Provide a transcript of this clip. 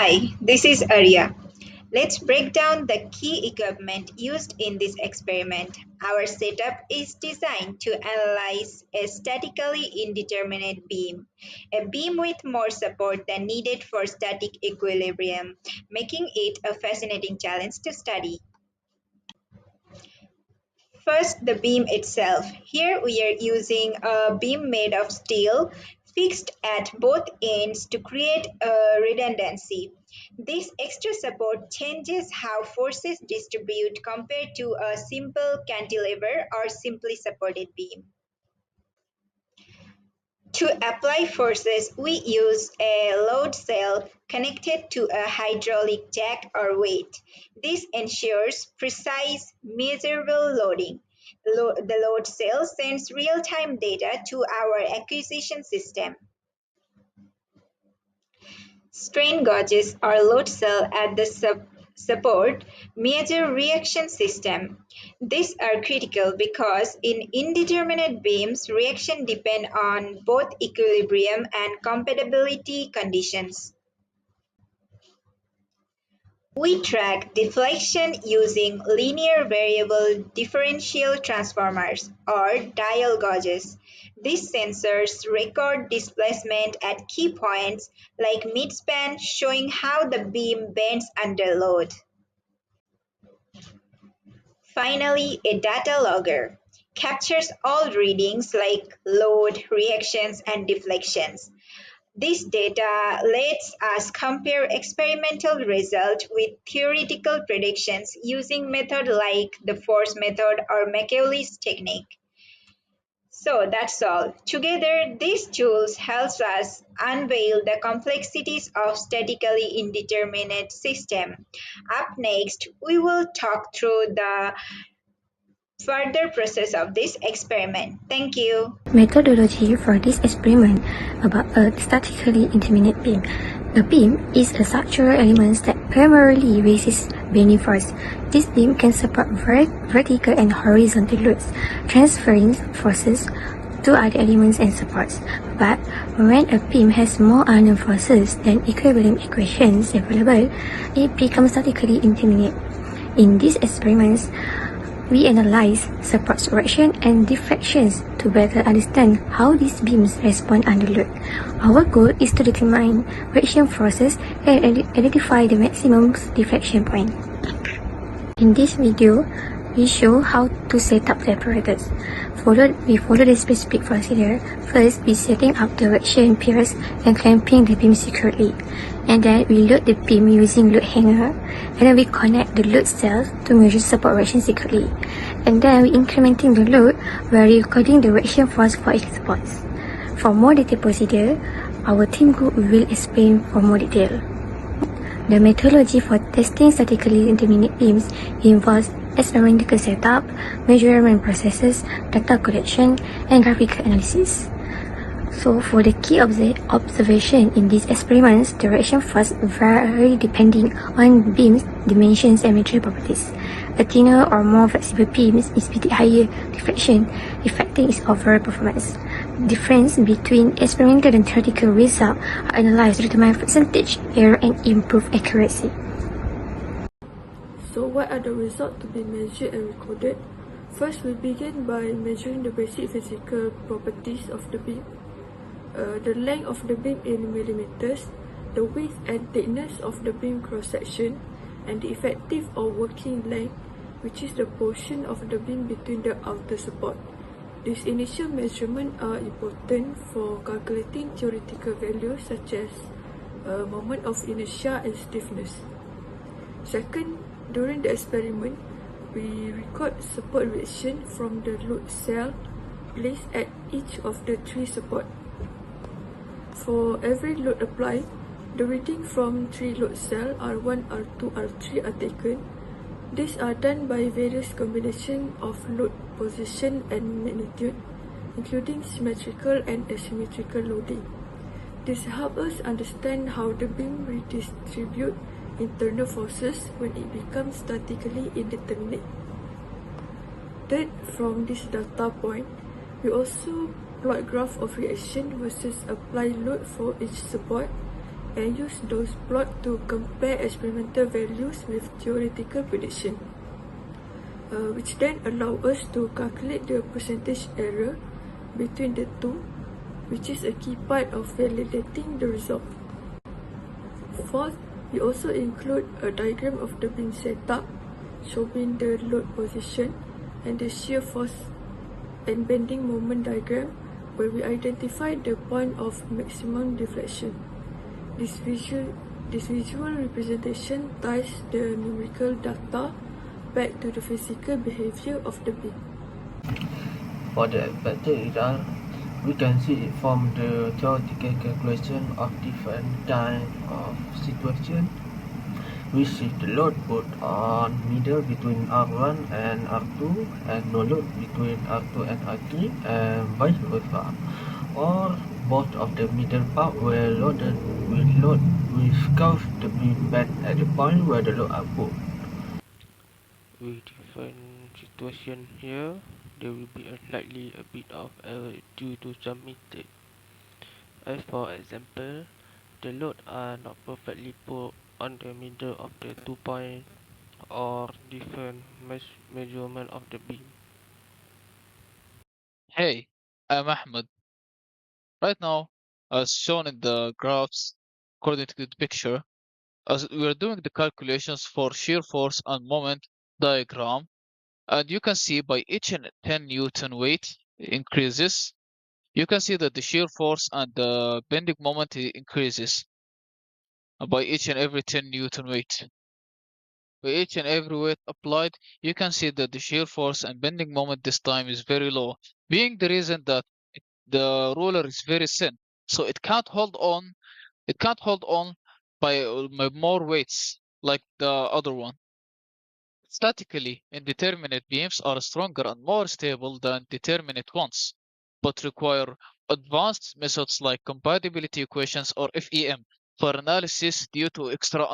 Hi, this is Arya. Let's break down the key equipment used in this experiment. Our setup is designed to analyze a statically indeterminate beam, a beam with more support than needed for static equilibrium, making it a fascinating challenge to study. First, the beam itself. Here we are using a beam made of steel fixed at both ends to create a redundancy. This extra support changes how forces distribute compared to a simple cantilever or simply supported beam. To apply forces, we use a load cell connected to a hydraulic jack or weight. This ensures precise, measurable loading. The load cell sends real-time data to our acquisition system. Strain gauges or load cell at the support measure reaction system. These are critical because in indeterminate beams, reaction depend on both equilibrium and compatibility conditions. We track deflection using linear variable differential transformers or dial gauges. These sensors record displacement at key points like midspan, showing how the beam bends under load. Finally, a data logger captures all readings like load, reactions, and deflections. This data lets us compare experimental results with theoretical predictions using methods like the force method or Macaulay's technique. So that's all. Together, these tools help us unveil the complexities of statically indeterminate system. Up next, we will talk through the further process of this experiment. Thank you. Methodology for this experiment about a statically indeterminate beam. A beam is a structural element that primarily resists bending force. This beam can support vertical and horizontal loads, transferring forces to other elements and supports. But when a beam has more unknown forces than equilibrium equations available, it becomes statically indeterminate. In these experiments, we analyze support direction and deflections to better understand how these beams respond under load. Our goal is to determine reaction forces and identify the maximum deflection point. In this video, we show how to set up the apparatus. We follow the specific procedure. First, we setting up the reaction pairs and clamping the beam securely. And then we load the beam using load hanger. And then we connect the load cells to measure support reaction securely. And then we incrementing the load by recording the reaction force for each support. For more detailed procedure, our team group will explain for more detail. The methodology for testing statically indeterminate beams involves experimental setup, measurement processes, data collection, and graphical analysis. So for the key observation in these experiments, the reaction force vary depending on beam's dimensions and material properties. A thinner or more flexible beam exhibit higher deflection, affecting its overall performance. Difference between experimental and theoretical results are analyzed to determine percentage error and improve accuracy. So what are the results to be measured and recorded? First, we begin by measuring the basic physical properties of the beam. The length of the beam in millimeters, the width and thickness of the beam cross-section, and the effective or working length, which is the portion of the beam between the outer support. These initial measurements are important for calculating theoretical values such as moment of inertia and stiffness. Second, during the experiment, we record support reaction from the load cell placed at each of the three supports. For every load applied, the reading from three load cells R1, R2, R3 are taken. These are done by various combinations of load position and magnitude, including symmetrical and asymmetrical loading. This helps us understand how the beam redistributes internal forces when it becomes statically indeterminate. Third, from this data point, we also plot graph of reaction versus applied load for each support and use those plots to compare experimental values with theoretical prediction, which then allow us to calculate the percentage error between the two, which is a key part of validating the result. Fourth, we also include a diagram of the beam setup showing the load position and the shear force and bending moment diagram, where we identify the point of maximum deflection. This visual representation ties the numerical data back to the physical behavior of the beam. For the expected result, we can see it from the theoretical calculation of different kind of situation. We see the load put on middle between R1 and R2 and no load between R2 and R3 and vice versa. Or both of the middle part were loaded with load which caused the beam bend at the point where the load are put. With different situation here, there will be likely a bit of error due to some mistake. As for example, the load are not perfectly put on the middle of the 2 points or different measurement of the beam. Hey, I'm Ahmed. Right now, as shown in the graphs, according to the picture, as we are doing the calculations for shear force and moment diagram, and you can see by each and 10 Newton weight increases, you can see that the shear force and the bending moment increases by each and every 10 Newton weight. By each and every weight applied, you can see that the shear force and bending moment this time is very low, being the reason that the roller is very thin, so it can't hold on by more weights like the other one. Statically indeterminate beams are stronger and more stable than determinate ones, but require advanced methods like compatibility equations or FEM for analysis due to extra